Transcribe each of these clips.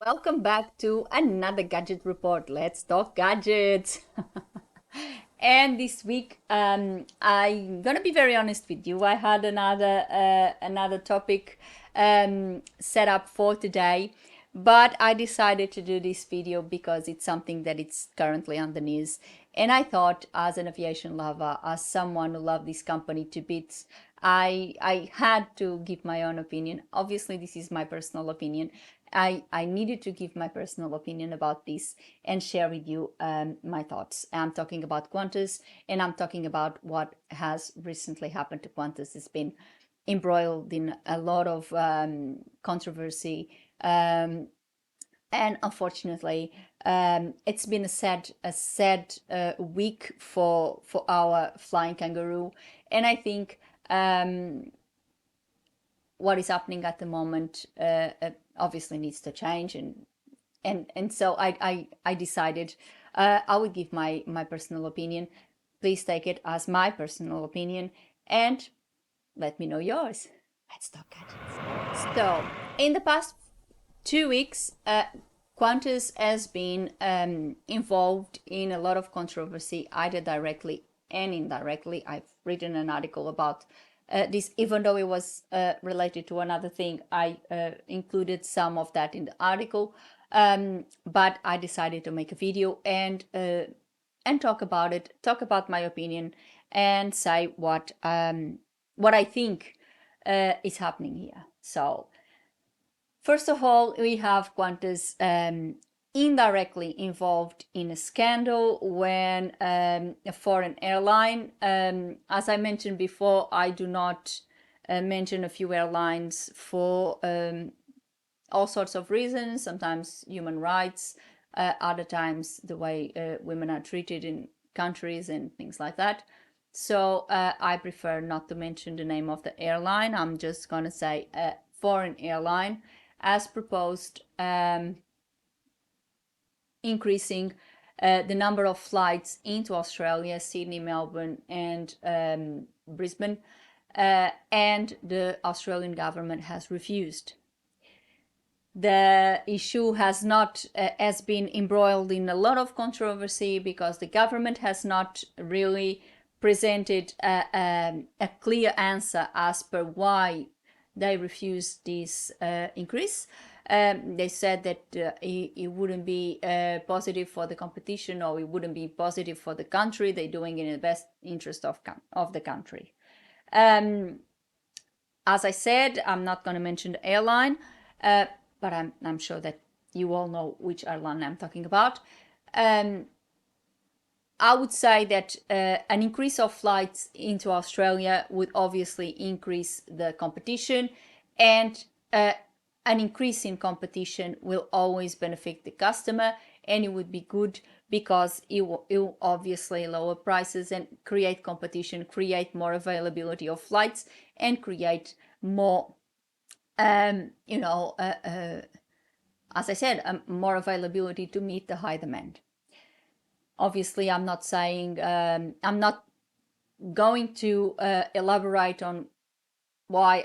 Welcome back to another gadget report. Let's talk gadgets. And this week, I'm gonna be very honest with you. I had another topic set up for today, but I decided to do this video because it's something that it's currently on the news. And I thought, as an aviation lover, as someone who loves this company to bits, I had to give my own opinion. Obviously, this is my personal opinion. I needed to give my personal opinion about this and share with you my thoughts. I'm talking about Qantas, and I'm talking about what has recently happened to Qantas. It's been embroiled in a lot of controversy, and unfortunately, it's been a sad week for our flying kangaroo. And I think what is happening at the moment obviously needs to change, and so I decided I would give my personal opinion. Please take it as my personal opinion and let me know yours. Let's talk gadgets. So, in the past 2 weeks, Qantas has been involved in a lot of controversy, either directly and indirectly. I've written an article about this, even though it was related to another thing. I included some of that in the article, but I decided to make a video and talk about it, talk about my opinion, and say what I think is happening here. So, first of all, we have Qantas indirectly involved in a scandal when a foreign airline, as I mentioned before, I do not mention a few airlines for all sorts of reasons, sometimes human rights, other times the way women are treated in countries and things like that. So I prefer not to mention the name of the airline. I'm just going to say a foreign airline as proposed, increasing the number of flights into Australia, Sydney, Melbourne, and Brisbane, and the Australian government has refused. The issue has been embroiled in a lot of controversy because the government has not really presented a clear answer as per why they refused this increase. They said that it wouldn't be positive for the competition, or it wouldn't be positive for the country. They're doing it in the best interest of the country. As I said, I'm not going to mention the airline, but I'm sure that you all know which airline I'm talking about. I would say that an increase of flights into Australia would obviously increase the competition, and an increase in competition will always benefit the customer, and it would be good because it will obviously lower prices and create competition, create more availability of flights, and create more, as I said, more availability to meet the high demand. Obviously, I'm not saying, I'm not going to elaborate on why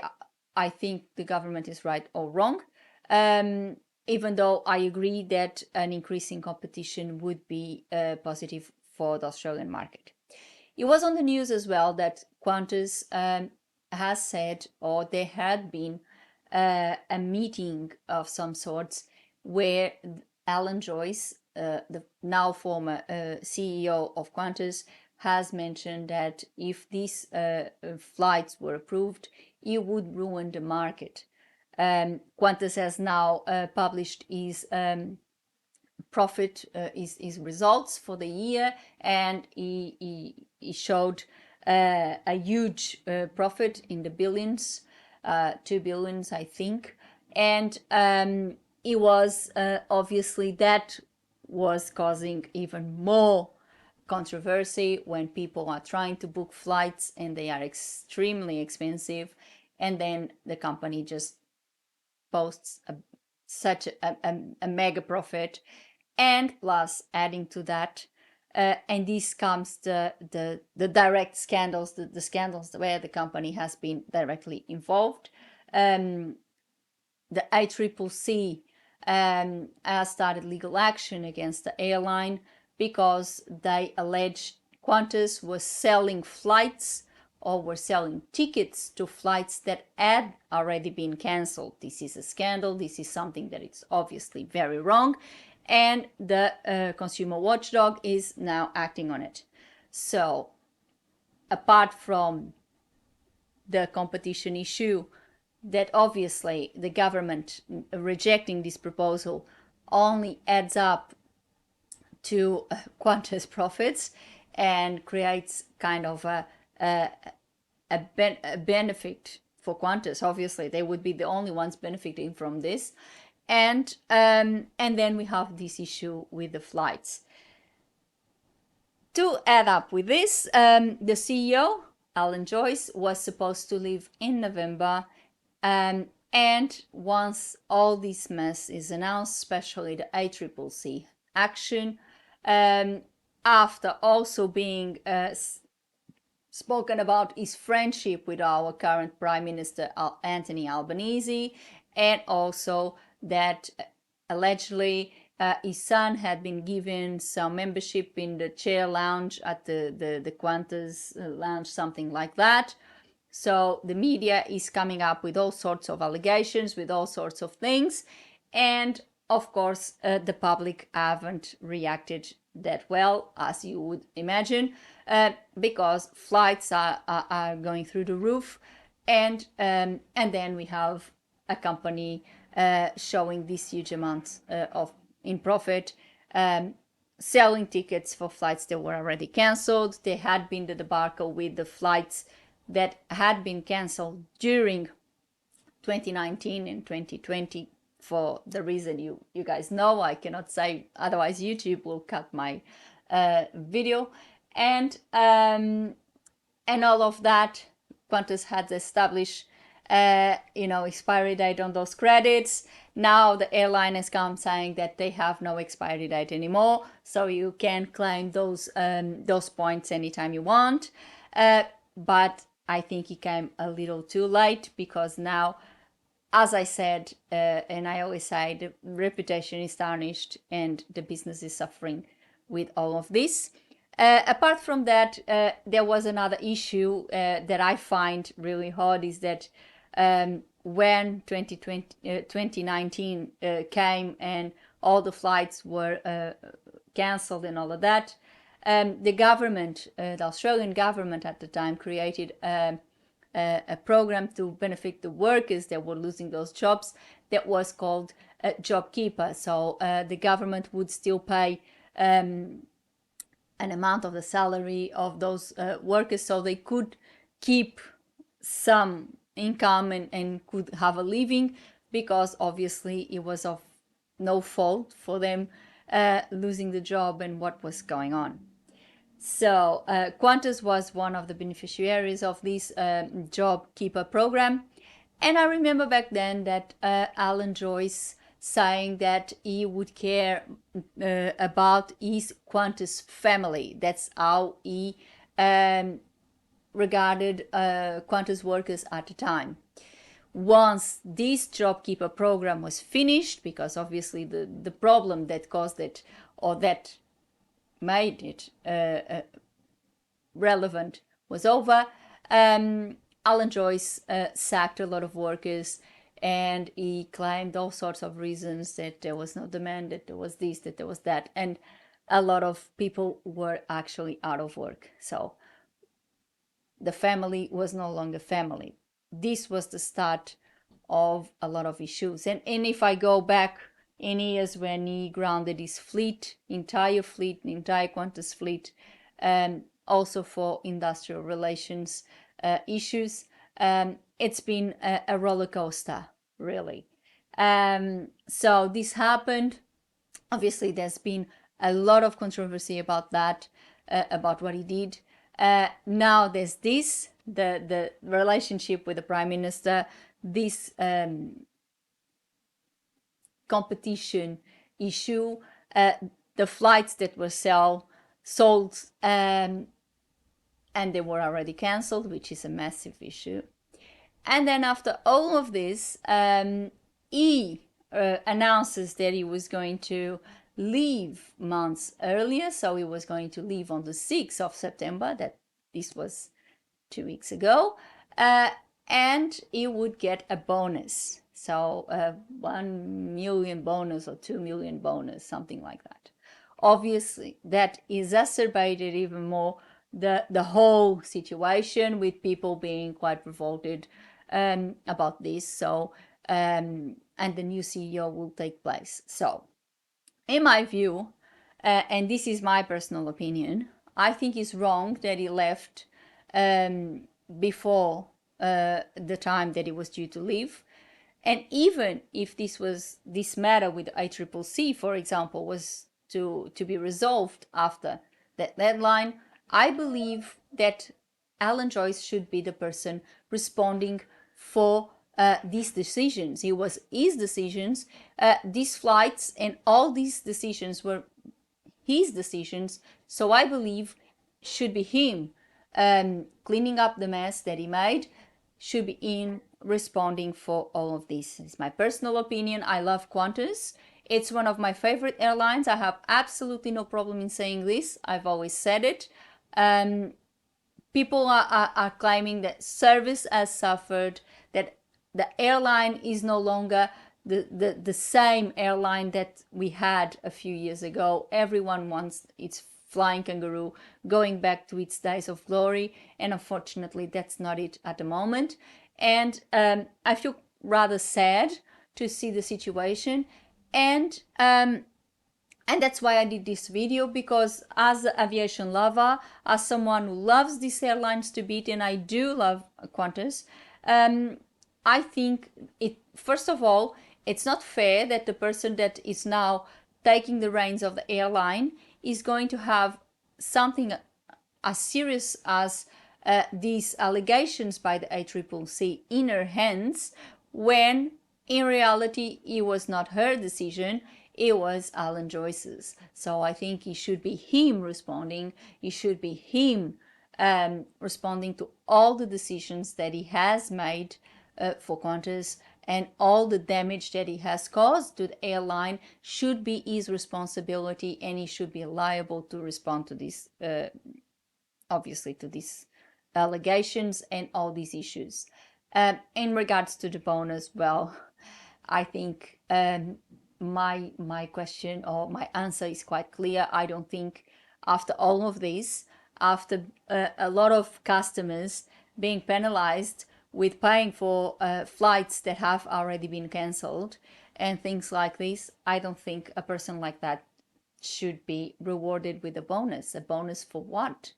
I think the government is right or wrong, even though I agree that an increase in competition would be positive for the Australian market. It was on the news as well that Qantas has said, or there had been a meeting of some sorts where Alan Joyce, the now former CEO of Qantas, has mentioned that if these flights were approved, it would ruin the market. Qantas has now published his profit, his results for the year, and he showed a huge profit in the billions, 2 billions, I think. And it was obviously that was causing even more controversy when people are trying to book flights and they are extremely expensive, and then the company just posts such a mega profit. And plus, adding to that, and this comes the direct scandals, the scandals where the company has been directly involved. The ACCC started legal action against the airline because they alleged Qantas was selling flights or were selling tickets to flights that had already been cancelled. This is a scandal. This is something that is obviously very wrong, and the consumer watchdog is now acting on it. So apart from the competition issue, that obviously the government rejecting this proposal only adds up to Qantas profits and creates kind of a benefit for Qantas. Obviously, they would be the only ones benefiting from this, and then we have this issue with the flights. To add up with this, the CEO Alan Joyce was supposed to leave in November, and once all this mess is announced, especially the ACCC action, after also being spoken about his friendship with our current Prime Minister Anthony Albanese, and also that allegedly his son had been given some membership in the chair lounge at the Qantas lounge, something like that. So the media is coming up with all sorts of allegations, with all sorts of things, and of course the public haven't reacted that well, as you would imagine, because flights are going through the roof, and then we have a company showing these huge amounts of in profit, selling tickets for flights that were already cancelled. There had been the debacle with the flights that had been cancelled during 2019 and 2020 for the reason you guys know. I cannot say, otherwise YouTube will cut my video, and all of that. Qantas had established expiry date on those credits. Now the airline has come saying that they have no expiry date anymore, so you can claim those points anytime you want. But I think it came a little too late, because now, as I said, and I always say, the reputation is tarnished and the business is suffering with all of this. Apart from that, there was another issue that I find really hard, is that when 2019 came and all the flights were cancelled and all of that, the government, the Australian government at the time, created a program to benefit the workers that were losing those jobs, that was called JobKeeper. So the government would still pay an amount of the salary of those workers, so they could keep some income and could have a living, because obviously it was of no fault for them losing the job and what was going on. So Qantas was one of the beneficiaries of this JobKeeper program, and I remember back then that Alan Joyce saying that he would care about his Qantas family. That's how he regarded Qantas workers at the time. Once this JobKeeper program was finished, because obviously the problem that caused it, or that made it relevant, was over, Alan Joyce sacked a lot of workers, and he claimed all sorts of reasons, that there was no demand, that there was this, that there was that, and a lot of people were actually out of work. So the family was no longer family. This was the start of a lot of issues. And if I go back in years when he grounded his fleet, entire Qantas fleet, also for industrial relations issues, it's been a roller coaster, really. So this happened. Obviously, there's been a lot of controversy about that, about what he did. Now there's this, the relationship with the Prime Minister, this competition issue, the flights that were sold and they were already cancelled, which is a massive issue. And then after all of this, he announces that he was going to leave months earlier. So he was going to leave on the 6th of September, that this was 2 weeks ago, and he would get a bonus. So 1 million bonus or 2 million bonus, something like that. Obviously, that exacerbated even more the whole situation, with people being quite revolted about this. So and the new CEO will take place. So in my view, and this is my personal opinion, I think it's wrong that he left before the time that he was due to leave. And even if this matter with ICCC, for example, was to be resolved after that deadline, I believe that Alan Joyce should be the person responding for these decisions. It was his decisions, these flights and all these decisions were his decisions. So I believe should be him cleaning up the mess that he made, should be in responding for all of this. It's my personal opinion. I love Qantas. It's one of my favorite airlines. I have absolutely no problem in saying this. I've always said it. People are claiming that service has suffered, that the airline is no longer the same airline that we had a few years ago. Everyone wants its flying kangaroo going back to its days of glory, and unfortunately that's not it at the moment. And I feel rather sad to see the situation, and that's why I did this video, because as an aviation lover, as someone who loves these airlines to beat, and I do love Qantas, I think first of all, it's not fair that the person that is now taking the reins of the airline is going to have something as serious as these allegations by the ACCC in her hands, when in reality it was not her decision, it was Alan Joyce's. So I think it should be him responding. It should be him responding to all the decisions that he has made for Qantas, and all the damage that he has caused to the airline should be his responsibility, and he should be liable to respond to this, obviously, to these allegations and all these issues. In regards to the bonus, well, I think my question or my answer is quite clear. I don't think after all of this, after a lot of customers being penalized with paying for flights that have already been cancelled and things like this, I don't think a person like that should be rewarded with a bonus. A bonus for what?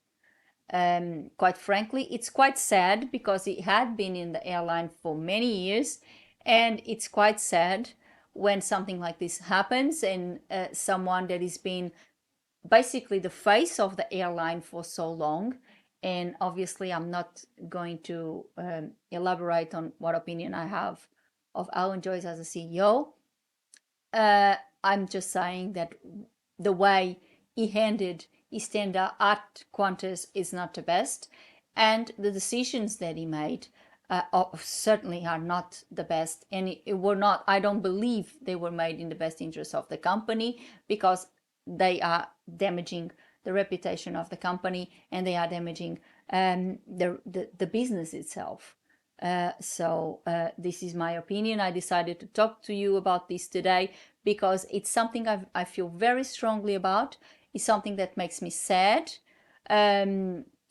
Quite frankly, it's quite sad, because he had been in the airline for many years, and it's quite sad when something like this happens, and someone that has been basically the face of the airline for so long. And obviously I'm not going to elaborate on what opinion I have of Alan Joyce as a CEO. I'm just saying that the way he handed his tender at Qantas is not the best, and the decisions that he made certainly are not the best, and it were not, I don't believe they were made in the best interest of the company, because they are damaging the reputation of the company, and they are damaging the business itself. So this is my opinion. I decided to talk to you about this today because it's something I feel very strongly about. It's something that makes me sad,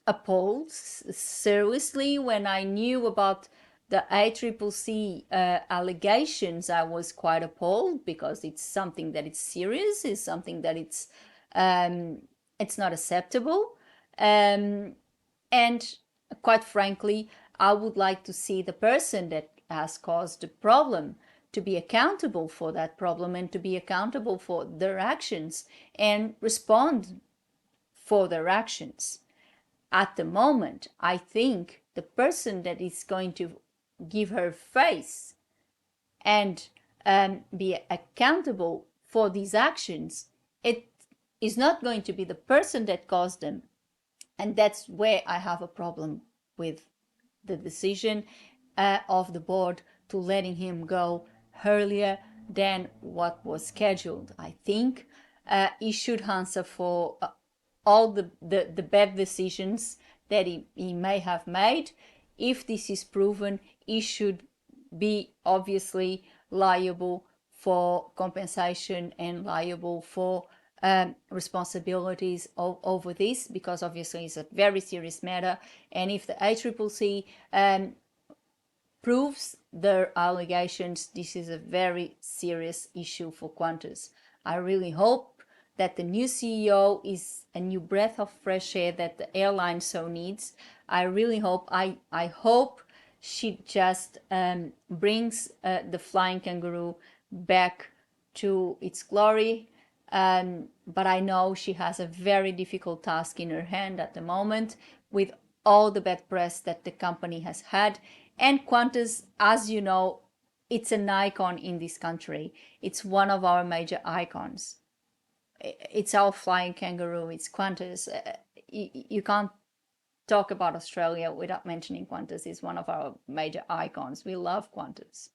appalled. Seriously, when I knew about the ACCC allegations, I was quite appalled, because it's something that it's serious, it's something that it's not acceptable. And quite frankly, I would like to see the person that has caused the problem to be accountable for that problem, and to be accountable for their actions and respond for their actions. At the moment, I think the person that is going to give her face and be accountable for these actions, it is not going to be the person that caused them. And that's where I have a problem with the decision of the board to letting him go earlier than what was scheduled. I think he should answer for all the bad decisions that he may have made. If this is proven, he should be obviously liable for compensation and liable for responsibilities over this, because obviously it's a very serious matter. And if the ACCC proves their allegations, this is a very serious issue for Qantas. I really hope that the new CEO is a new breath of fresh air that the airline so needs. I really hope, I hope she just brings the Flying Kangaroo back to its glory. But I know she has a very difficult task in her hand at the moment, with all the bad press that the company has had. And Qantas, as you know, it's an icon in this country. It's one of our major icons. It's our Flying Kangaroo, it's Qantas. You can't talk about Australia without mentioning Qantas. It's one of our major icons. We love Qantas.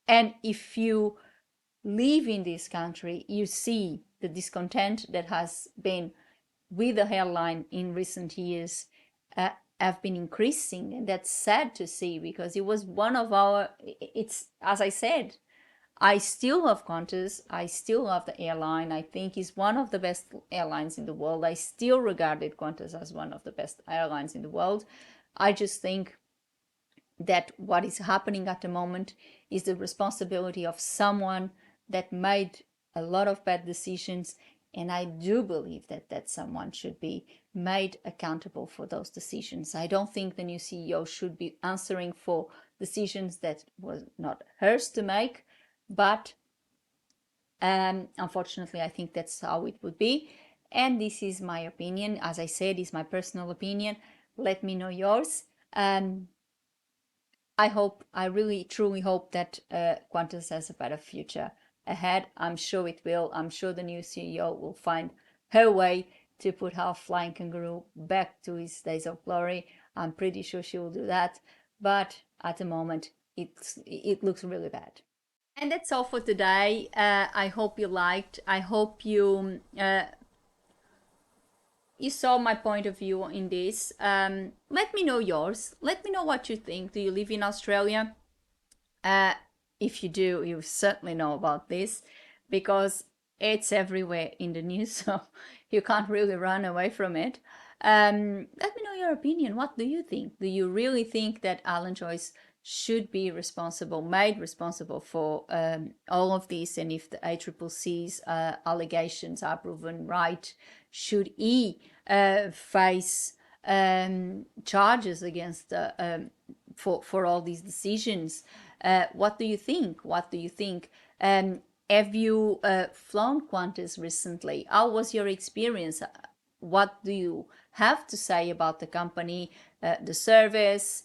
And if you live in this country, you see the discontent that has been with the airline in recent years have been increasing, and that's sad to see, because it was one of our, it's, as I said, I still love Qantas. I still love the airline. I think it's one of the best airlines in the world. I still regarded Qantas as one of the best airlines in the world. I just think that what is happening at the moment is the responsibility of someone that made a lot of bad decisions, and I do believe that that someone should be made accountable for those decisions. I don't think the new CEO should be answering for decisions that was not hers to make, but unfortunately I think that's how it would be. And this is my opinion. As I said, it's my personal opinion. Let me know yours. I really truly hope that Qantas has a better future ahead. I'm sure it will. I'm sure the new CEO will find her way to put our Flying Kangaroo back to his days of glory. I'm pretty sure she will do that. But at the moment, it looks really bad. And that's all for today. I hope you liked. I hope you you saw my point of view in this. Let me know yours. Let me know what you think. Do you live in Australia? If you do, you certainly know about this, because it's everywhere in the news, so you can't really run away from it. Let me know your opinion. What do you think? Do you really think that Alan Joyce should be made responsible for all of this? And if the ACCC's allegations are proven right, should he face charges against for all these decisions? What do you think? What do you think? Have you flown Qantas recently? How was your experience? What do you have to say about the company, the service,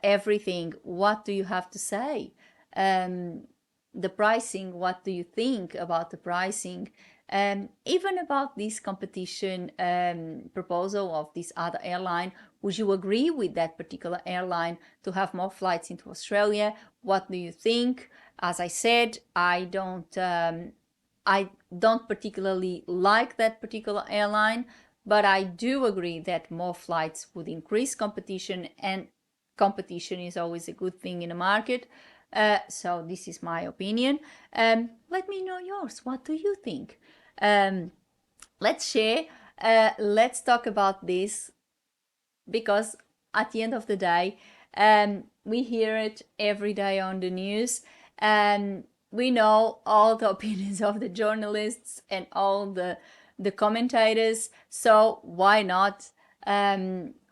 everything? What do you have to say? The pricing, what do you think about the pricing? Even about this competition proposal of this other airline, would you agree with that particular airline to have more flights into Australia? What do you think? As I said, I don't particularly like that particular airline, but I do agree that more flights would increase competition, and competition is always a good thing in a market. So this is my opinion. Let me know yours. What do you think? Let's share. Let's talk about this, because at the end of the day, we hear it every day on the news, and we know all the opinions of the journalists and all the commentators. So why not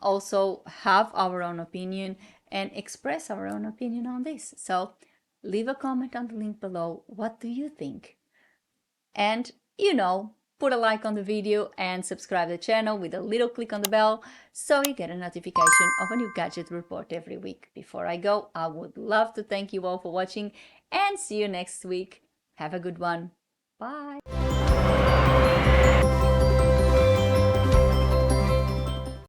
also have our own opinion and express our own opinion on this? So leave a comment on the link below. What do you think? And put a like on the video and subscribe to the channel with a little click on the bell, so you get a notification of a new gadget report every week. Before I go, I would love to thank you all for watching, and see you next week. Have a good one. Bye.